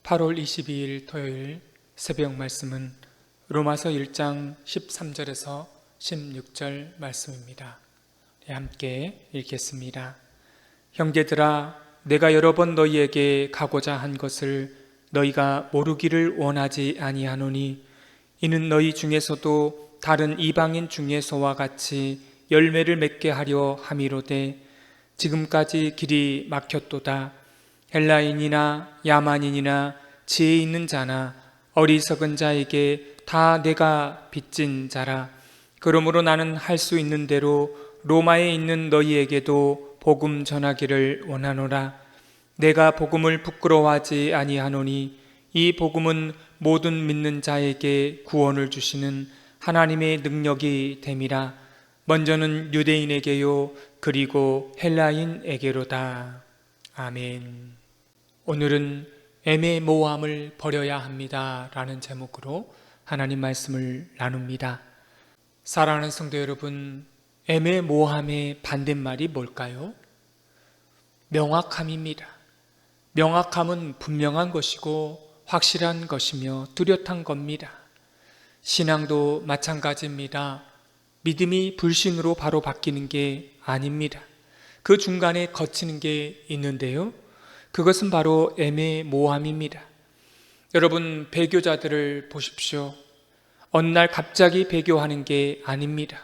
8월 22일 토요일 새벽 말씀은 로마서 1장 13절에서 16절 말씀입니다. 함께 읽겠습니다. 형제들아, 내가 여러 번 너희에게 가고자 한 것을 너희가 모르기를 원하지 아니하노니, 이는 너희 중에서도 다른 이방인 중에서와 같이 열매를 맺게 하려 함이로되, 지금까지 길이 막혔도다. 헬라인이나 야만인이나 지혜 있는 자나 어리석은 자에게 다 내가 빚진 자라. 그러므로 나는 할 수 있는 대로 로마에 있는 너희에게도 복음 전하기를 원하노라. 내가 복음을 부끄러워하지 아니하노니, 이 복음은 모든 믿는 자에게 구원을 주시는 하나님의 능력이 됨이라. 먼저는 유대인에게요, 그리고 헬라인에게로다. 아멘. 오늘은 애매모호함을 버려야 합니다 라는 제목으로 하나님 말씀을 나눕니다. 사랑하는 성도 여러분, 애매모호함의 반대말이 뭘까요? 명확함입니다. 명확함은 분명한 것이고 확실한 것이며 뚜렷한 겁니다. 신앙도 마찬가지입니다. 믿음이 불신으로 바로 바뀌는 게 아닙니다. 그 중간에 거치는 게 있는데요, 그것은 바로 애매모호함입니다. 여러분, 배교자들을 보십시오. 어느 날 갑자기 배교하는 게 아닙니다.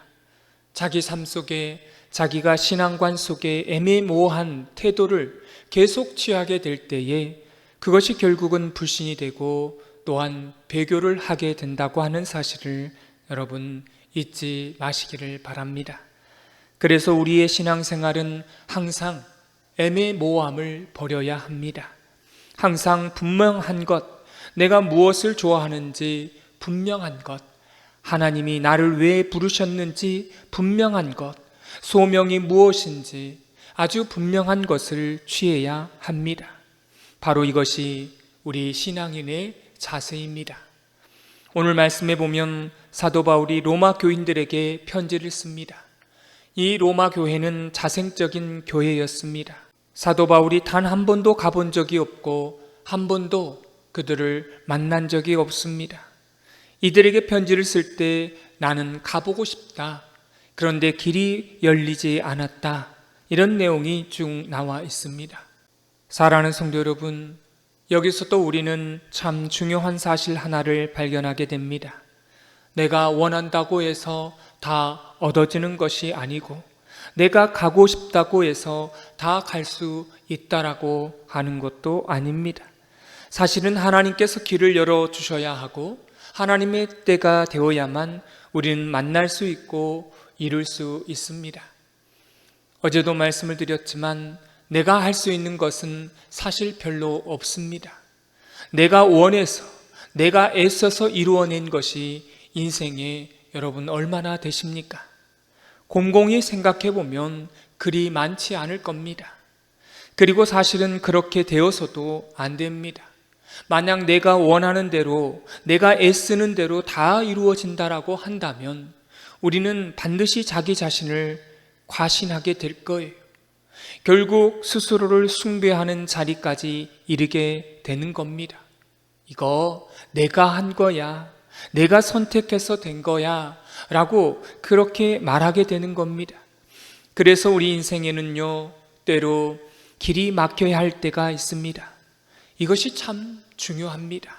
자기 삶 속에, 자기가 신앙관 속에 애매모호한 태도를 계속 취하게 될 때에 그것이 결국은 불신이 되고 또한 배교를 하게 된다고 하는 사실을 여러분 잊지 마시기를 바랍니다. 그래서 우리의 신앙생활은 항상 애매모호함을 버려야 합니다. 항상 분명한 것, 내가 무엇을 좋아하는지 분명한 것, 하나님이 나를 왜 부르셨는지 분명한 것, 소명이 무엇인지 아주 분명한 것을 취해야 합니다. 바로 이것이 우리 신앙인의 자세입니다. 오늘 말씀에 보면 사도 바울이 로마 교인들에게 편지를 씁니다. 이 로마 교회는 자생적인 교회였습니다. 사도 바울이 단 한 번도 가본 적이 없고 한 번도 그들을 만난 적이 없습니다. 이들에게 편지를 쓸 때 나는 가보고 싶다, 그런데 길이 열리지 않았다, 이런 내용이 쭉 나와 있습니다. 사랑하는 성도 여러분, 여기서 또 우리는 참 중요한 사실 하나를 발견하게 됩니다. 내가 원한다고 해서 다 얻어지는 것이 아니고, 내가 가고 싶다고 해서 다 갈 수 있다라고 하는 것도 아닙니다. 사실은 하나님께서 길을 열어주셔야 하고 하나님의 때가 되어야만 우리는 만날 수 있고 이룰 수 있습니다. 어제도 말씀을 드렸지만 내가 할 수 있는 것은 사실 별로 없습니다. 내가 원해서, 내가 애써서 이루어낸 것이 인생에 여러분 얼마나 되십니까? 곰곰이 생각해 보면 그리 많지 않을 겁니다. 그리고 사실은 그렇게 되어서도 안 됩니다. 만약 내가 원하는 대로, 내가 애쓰는 대로 다 이루어진다라고 한다면 우리는 반드시 자기 자신을 과신하게 될 거예요. 결국 스스로를 숭배하는 자리까지 이르게 되는 겁니다. 이거 내가 한 거야, 내가 선택해서 된 거야 라고 그렇게 말하게 되는 겁니다. 그래서 우리 인생에는요, 때로 길이 막혀야 할 때가 있습니다. 이것이 참 중요합니다.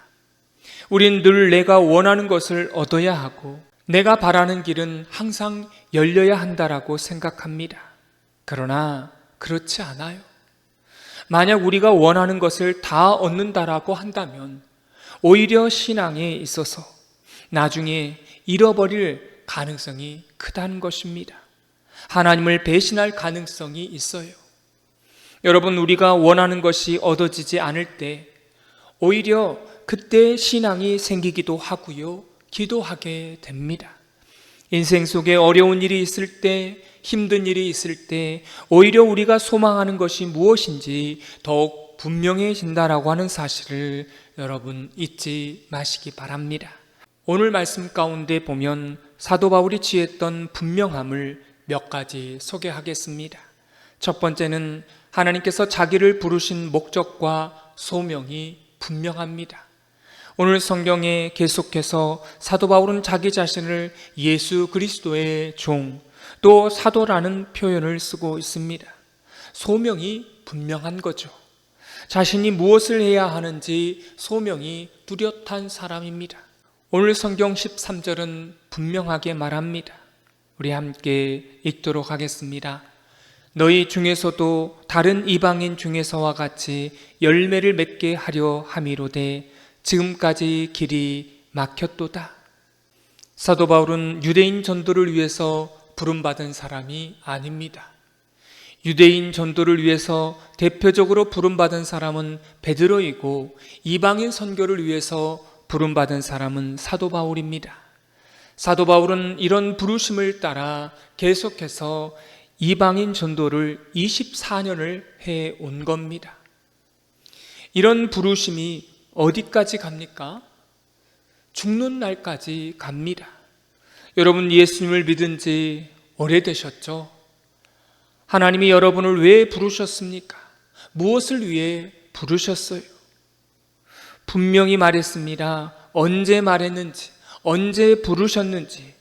우린 늘 내가 원하는 것을 얻어야 하고 내가 바라는 길은 항상 열려야 한다라고 생각합니다. 그러나 그렇지 않아요. 만약 우리가 원하는 것을 다 얻는다라고 한다면 오히려 신앙에 있어서 나중에 잃어버릴 가능성이 크다는 것입니다. 하나님을 배신할 가능성이 있어요. 여러분, 우리가 원하는 것이 얻어지지 않을 때 오히려 그때 신앙이 생기기도 하고요, 기도하게 됩니다. 인생 속에 어려운 일이 있을 때, 힘든 일이 있을 때 오히려 우리가 소망하는 것이 무엇인지 더욱 분명해진다라고 하는 사실을 여러분 잊지 마시기 바랍니다. 오늘 말씀 가운데 보면 사도 바울이 취했던 분명함을 몇 가지 소개하겠습니다. 첫 번째는 하나님께서 자기를 부르신 목적과 소명이 분명합니다. 오늘 성경에 계속해서 사도 바울은 자기 자신을 예수 그리스도의 종, 또 사도라는 표현을 쓰고 있습니다. 소명이 분명한 거죠. 자신이 무엇을 해야 하는지 소명이 뚜렷한 사람입니다. 오늘 성경 13절은 분명하게 말합니다. 우리 함께 읽도록 하겠습니다. 너희 중에서도 다른 이방인 중에서와 같이 열매를 맺게 하려 함이로되 지금까지 길이 막혔도다. 사도 바울은 유대인 전도를 위해서 부름받은 사람이 아닙니다. 유대인 전도를 위해서 대표적으로 부름받은 사람은 베드로이고 이방인 선교를 위해서 부름받은 사람은 사도 바울입니다. 사도 바울은 이런 부르심을 따라 계속해서 이방인 전도를 24년을 해온 겁니다. 이런 부르심이 어디까지 갑니까? 죽는 날까지 갑니다. 여러분 예수님을 믿은 지 오래되셨죠? 하나님이 여러분을 왜 부르셨습니까? 무엇을 위해 부르셨어요? 분명히 말했습니다. 언제 말했는지, 언제 부르셨는지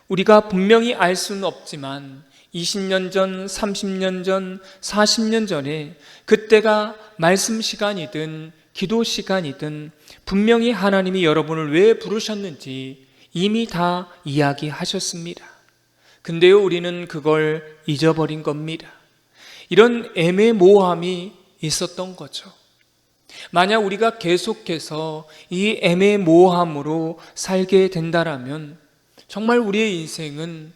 우리가 분명히 알 수는 없지만 20년 전, 30년 전, 40년 전에 그때가 말씀 시간이든 기도 시간이든 분명히 하나님이 여러분을 왜 부르셨는지 이미 다 이야기하셨습니다. 근데요, 우리는 그걸 잊어버린 겁니다. 이런 애매모호함이 있었던 거죠. 만약 우리가 계속해서 이 애매모호함으로 살게 된다라면 정말 우리의 인생은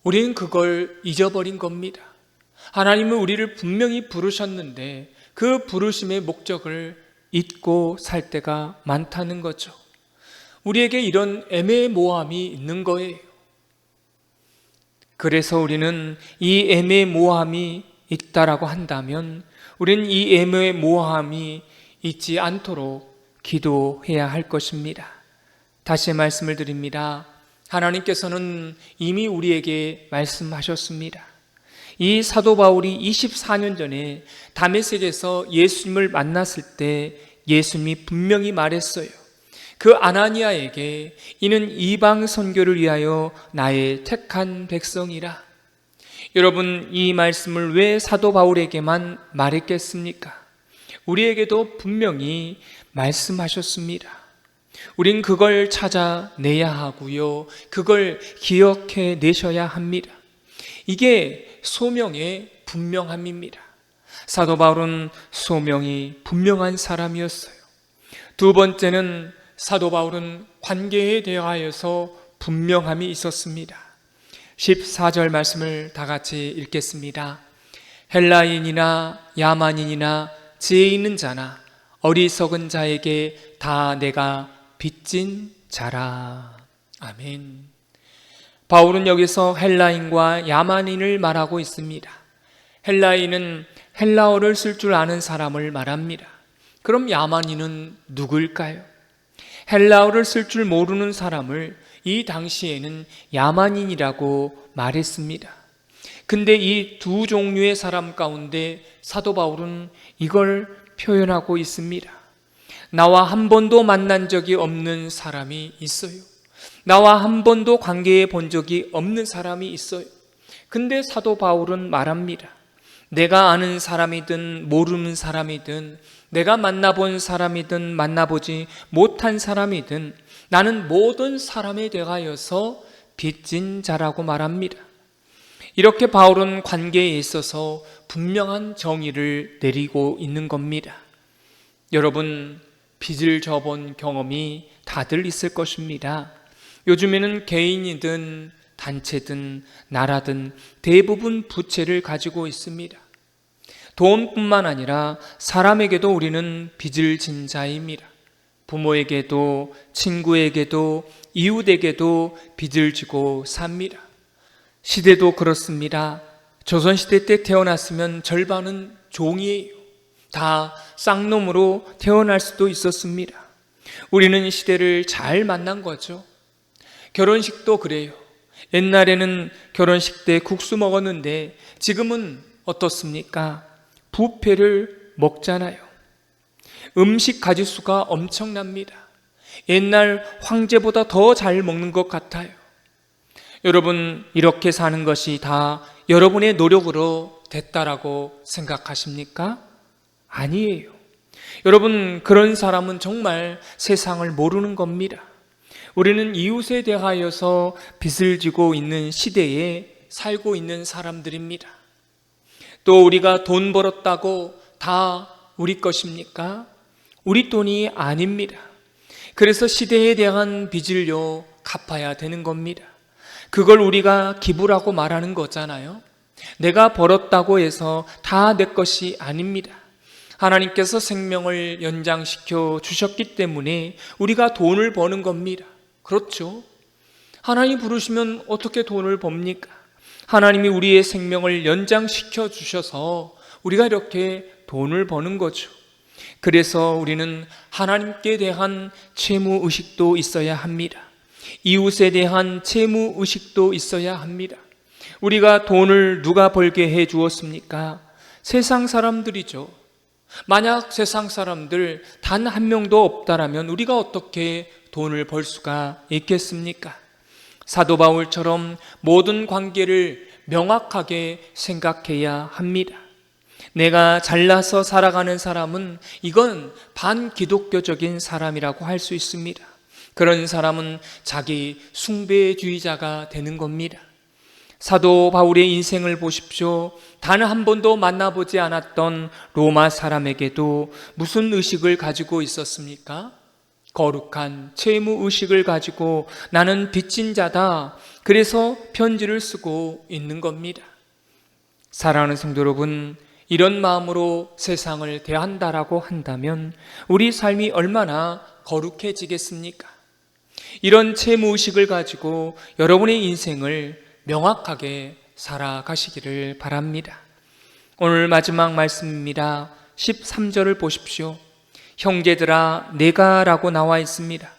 우리는 그걸 잊어버린 겁니다. 하나님은 우리를 분명히 부르셨는데 그 부르심의 목적을 잊고 살 때가 많다는 거죠. 우리에게 이런 애매모호함이 있는 거예요. 그래서 우리는 이 애매모호함이 있다라고 한다면 우리는 이 애매모호함이 있지 않도록 기도해야 할 것입니다. 다시 말씀을 드립니다. 하나님께서는 이미 우리에게 말씀하셨습니다. 이 사도 바울이 24년 전에 다메섹에서 예수님을 만났을 때 예수님이 분명히 말했어요. 그 아나니아에게 이는 이방 선교를 위하여 나의 택한 백성이라. 여러분, 이 말씀을 왜 사도 바울에게만 말했겠습니까? 우리에게도 분명히 말씀하셨습니다. 우린 그걸 찾아내야 하고요. 그걸 기억해 내셔야 합니다. 이게 소명의 분명함입니다. 사도 바울은 소명이 분명한 사람이었어요. 두 번째는 사도 바울은 관계에 대하여서 분명함이 있었습니다. 14절 말씀을 다 같이 읽겠습니다. 헬라인이나 야만인이나 지혜 있는 자나 어리석은 자에게 다 내가 빚진 자라. 아멘. 바울은 여기서 헬라인과 야만인을 말하고 있습니다. 헬라인은 헬라어를 쓸 줄 아는 사람을 말합니다. 그럼 야만인은 누구일까요? 헬라어를 쓸 줄 모르는 사람을 이 당시에는 야만인이라고 말했습니다. 근데 이 두 종류의 사람 가운데 사도 바울은 이걸 표현하고 있습니다. 나와 한 번도 만난 적이 없는 사람이 있어요. 나와 한 번도 관계해 본 적이 없는 사람이 있어요. 근데 사도 바울은 말합니다. 내가 아는 사람이든 모르는 사람이든 내가 만나본 사람이든 만나보지 못한 사람이든 나는 모든 사람에 대하여서 빚진 자라고 말합니다. 이렇게 바울은 관계에 있어서 분명한 정의를 내리고 있는 겁니다. 여러분, 빚을 져본 경험이 다들 있을 것입니다. 요즘에는 개인이든 단체든 나라든 대부분 부채를 가지고 있습니다. 돈뿐만 아니라 사람에게도 우리는 빚을 진 자입니다. 부모에게도 친구에게도 이웃에게도 빚을 지고 삽니다. 시대도 그렇습니다. 조선시대 때 태어났으면 절반은 종이에요. 다 쌍놈으로 태어날 수도 있었습니다. 우리는 시대를 잘 만난 거죠. 결혼식도 그래요. 옛날에는 결혼식 때 국수 먹었는데 지금은 어떻습니까? 뷔페를 먹잖아요. 음식 가짓수가 엄청납니다. 옛날 황제보다 더 잘 먹는 것 같아요. 여러분, 이렇게 사는 것이 다 여러분의 노력으로 됐다라고 생각하십니까? 아니에요. 여러분, 그런 사람은 정말 세상을 모르는 겁니다. 우리는 이웃에 대하여서 빚을 지고 있는 시대에 살고 있는 사람들입니다. 또 우리가 돈 벌었다고 다 우리 것입니까? 우리 돈이 아닙니다. 그래서 시대에 대한 빚을요, 갚아야 되는 겁니다. 그걸 우리가 기부라고 말하는 거잖아요. 내가 벌었다고 해서 다 내 것이 아닙니다. 하나님께서 생명을 연장시켜 주셨기 때문에 우리가 돈을 버는 겁니다. 그렇죠? 하나님 부르시면 어떻게 돈을 법니까? 하나님이 우리의 생명을 연장시켜 주셔서 우리가 이렇게 돈을 버는 거죠. 그래서 우리는 하나님께 대한 채무의식도 있어야 합니다. 이웃에 대한 채무의식도 있어야 합니다. 우리가 돈을 누가 벌게 해 주었습니까? 세상 사람들이죠. 만약 세상 사람들 단 한 명도 없다라면 우리가 어떻게 돈을 벌 수가 있겠습니까? 사도 바울처럼 모든 관계를 명확하게 생각해야 합니다. 내가 잘나서 살아가는 사람은 이건 반기독교적인 사람이라고 할 수 있습니다. 그런 사람은 자기 숭배주의자가 되는 겁니다. 사도 바울의 인생을 보십시오. 단 한 번도 만나보지 않았던 로마 사람에게도 무슨 의식을 가지고 있었습니까? 거룩한 채무의식을 가지고 나는 빚진 자다. 그래서 편지를 쓰고 있는 겁니다. 사랑하는 성도 여러분, 이런 마음으로 세상을 대한다라고 한다면 우리 삶이 얼마나 거룩해지겠습니까? 이런 채무의식을 가지고 여러분의 인생을 명확하게 살아가시기를 바랍니다. 오늘 마지막 말씀입니다. 13절을 보십시오. 형제들아 내가 라고 나와 있습니다.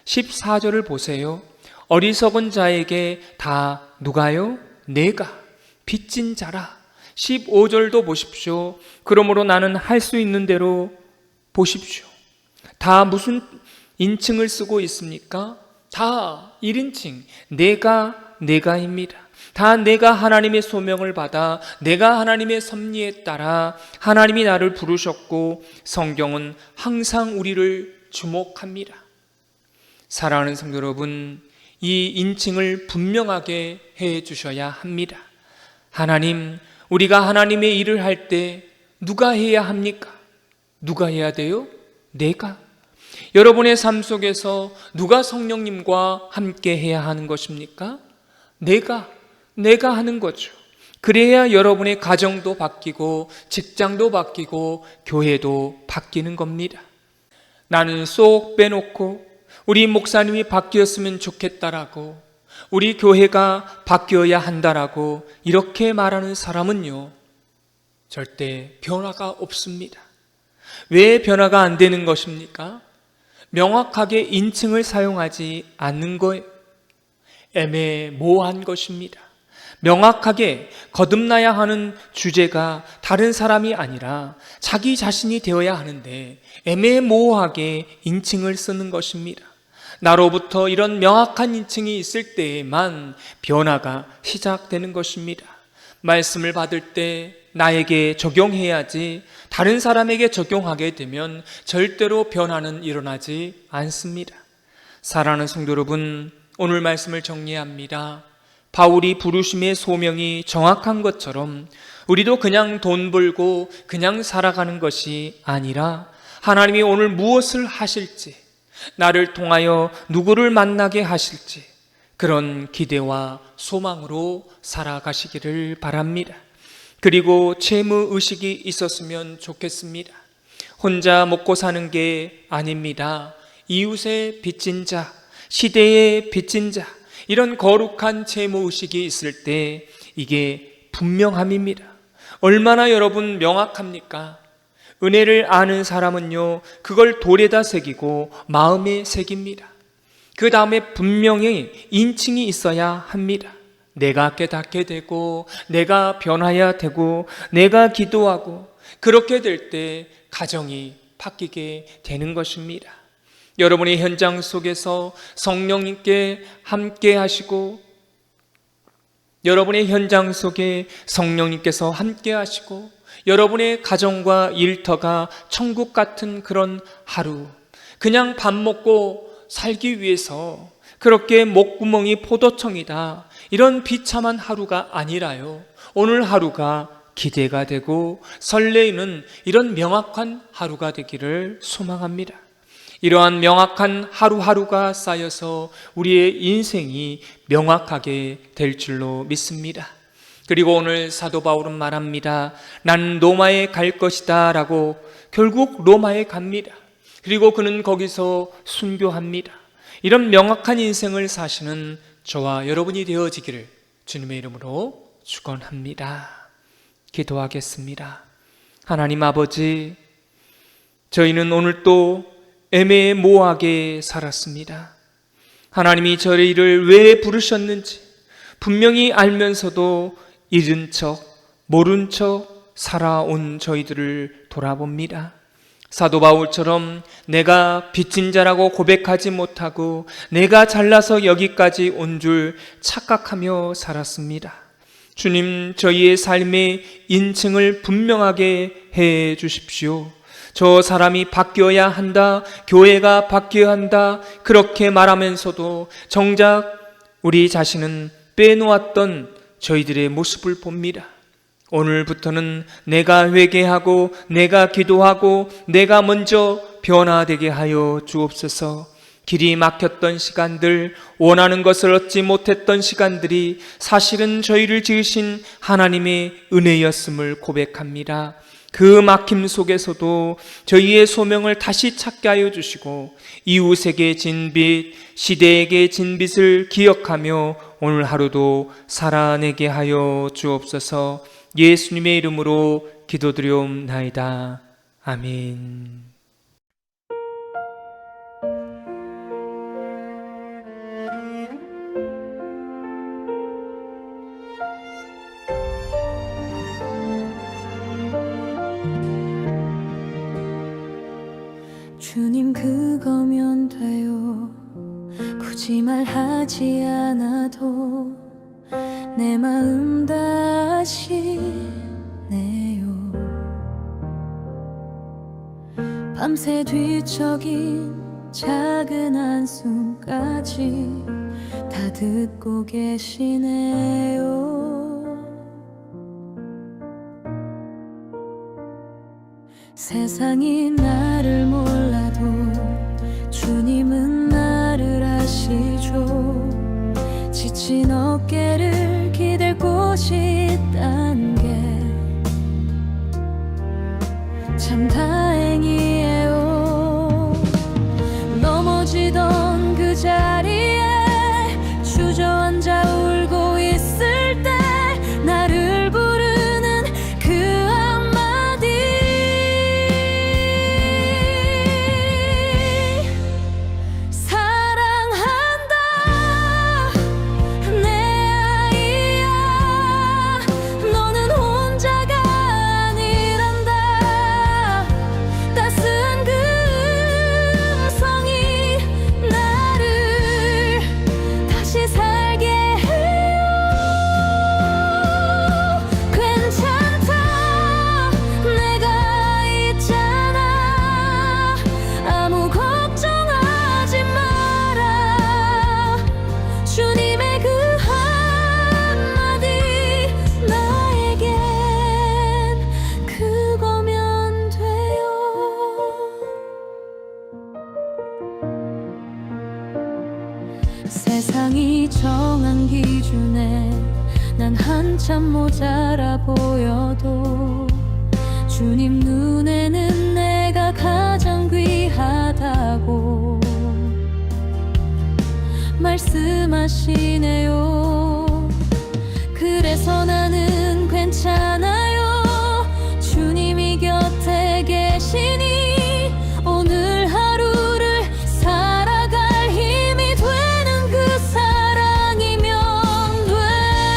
14절을 보세요. 어리석은 자에게 다 누가요? 내가 빚진 자라. 15절도 보십시오. 그러므로 나는 할 수 있는 대로 보십시오. 다 무슨 인칭을 쓰고 있습니까? 다 1인칭 내가입니다. 다 내가 하나님의 소명을 받아 내가 하나님의 섭리에 따라 하나님이 나를 부르셨고 성경은 항상 우리를 주목합니다. 사랑하는 성도 여러분, 이 인칭을 분명하게 해 주셔야 합니다. 하나님, 우리가 하나님의 일을 할 때 누가 해야 합니까? 누가 해야 돼요? 내가. 여러분의 삶 속에서 누가 성령님과 함께 해야 하는 것입니까? 내가 하는 거죠. 그래야 여러분의 가정도 바뀌고 직장도 바뀌고 교회도 바뀌는 겁니다. 나는 쏙 빼놓고 우리 목사님이 바뀌었으면 좋겠다라고, 우리 교회가 바뀌어야 한다라고 이렇게 말하는 사람은요, 절대 변화가 없습니다. 왜 변화가 안 되는 것입니까? 명확하게 인칭을 사용하지 않는 거예요. 애매모호한 것입니다. 명확하게 거듭나야 하는 주제가 다른 사람이 아니라 자기 자신이 되어야 하는데 애매모호하게 인칭을 쓰는 것입니다. 나로부터 이런 명확한 인칭이 있을 때에만 변화가 시작되는 것입니다. 말씀을 받을 때 나에게 적용해야지 다른 사람에게 적용하게 되면 절대로 변화는 일어나지 않습니다. 사랑하는 성도 여러분, 오늘 말씀을 정리합니다. 바울이 부르심의 소명이 정확한 것처럼 우리도 그냥 돈 벌고 그냥 살아가는 것이 아니라 하나님이 오늘 무엇을 하실지, 나를 통하여 누구를 만나게 하실지 그런 기대와 소망으로 살아가시기를 바랍니다. 그리고 채무의식이 있었으면 좋겠습니다. 혼자 먹고 사는 게 아닙니다. 이웃의 빚진 자, 시대의 빚진 자, 이런 거룩한 채무의식이 있을 때 이게 분명함입니다. 얼마나 여러분 명확합니까? 은혜를 아는 사람은요, 그걸 돌에다 새기고 마음에 새깁니다. 그 다음에 분명히 인칭이 있어야 합니다. 내가 깨닫게 되고 내가 변화해야 되고 내가 기도하고 그렇게 될 때 가정이 바뀌게 되는 것입니다. 여러분의 현장 속에서 성령님께 함께 하시고 여러분의 현장 속에 성령님께서 함께 하시고 여러분의 가정과 일터가 천국 같은 그런 하루, 그냥 밥 먹고 살기 위해서 그렇게 목구멍이 포도청이다 이런 비참한 하루가 아니라요, 오늘 하루가 기대가 되고 설레이는 이런 명확한 하루가 되기를 소망합니다. 이러한 명확한 하루하루가 쌓여서 우리의 인생이 명확하게 될 줄로 믿습니다. 그리고 오늘 사도 바울은 말합니다. 나는 로마에 갈 것이다 라고 결국 로마에 갑니다. 그리고 그는 거기서 순교합니다. 이런 명확한 인생을 사시는 저와 여러분이 되어지기를 주님의 이름으로 축원합니다. 기도하겠습니다. 하나님 아버지, 저희는 오늘 또 애매모호하게 살았습니다. 하나님이 저희를 왜 부르셨는지 분명히 알면서도 잊은 척, 모른 척 살아온 저희들을 돌아봅니다. 사도 바울처럼 내가 빚진 자라고 고백하지 못하고 내가 잘나서 여기까지 온 줄 착각하며 살았습니다. 주님, 저희의 삶의 인칭을 분명하게 해 주십시오. 저 사람이 바뀌어야 한다, 교회가 바뀌어야 한다 그렇게 말하면서도 정작 우리 자신은 빼놓았던 저희들의 모습을 봅니다. 오늘부터는 내가 회개하고 내가 기도하고 내가 먼저 변화되게 하여 주옵소서. 길이 막혔던 시간들, 원하는 것을 얻지 못했던 시간들이 사실은 저희를 지으신 하나님의 은혜였음을 고백합니다. 그 막힘 속에서도 저희의 소명을 다시 찾게 하여 주시고 이웃에게 진 빚, 시대에게 진 빚을 기억하며 오늘 하루도 살아내게 하여 주옵소서. 예수님의 이름으로 기도드리옵나이다. 아멘. 주님 그거면 돼요. 굳이 말하지 않아도 내 마음 다 아시네요. 밤새 뒤척인 작은 한숨까지 다 듣고 계시네요. 세상이 나를 몰라도 주님은 나를 아시죠. 지친 어깨를 기댈 곳이 있단 게 참 다행이에요. 넘어지던 그 자리에 주저앉아 울고 있을 때 나를 부르는 그 한마디, 사랑한다 내 아이야, 너는 혼자가 아니란다. 따스한 그 음성이 나를 다시 살게 해요. 괜찮다 내가 있잖아. 아무 걱정하지 마라. 주님의 그 한마디 나에겐 그거면 돼요. 세상이 정한 기준에 난 한참 모자라 보여도 주님 눈에는 내가 가장 귀하다고 말씀하시네요. 그래서 나는 괜찮아요. 주님이 곁에 계시니 오늘 하루를 살아갈 힘이 되는 그 사랑이면 돼요.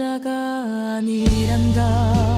자가 아니란다.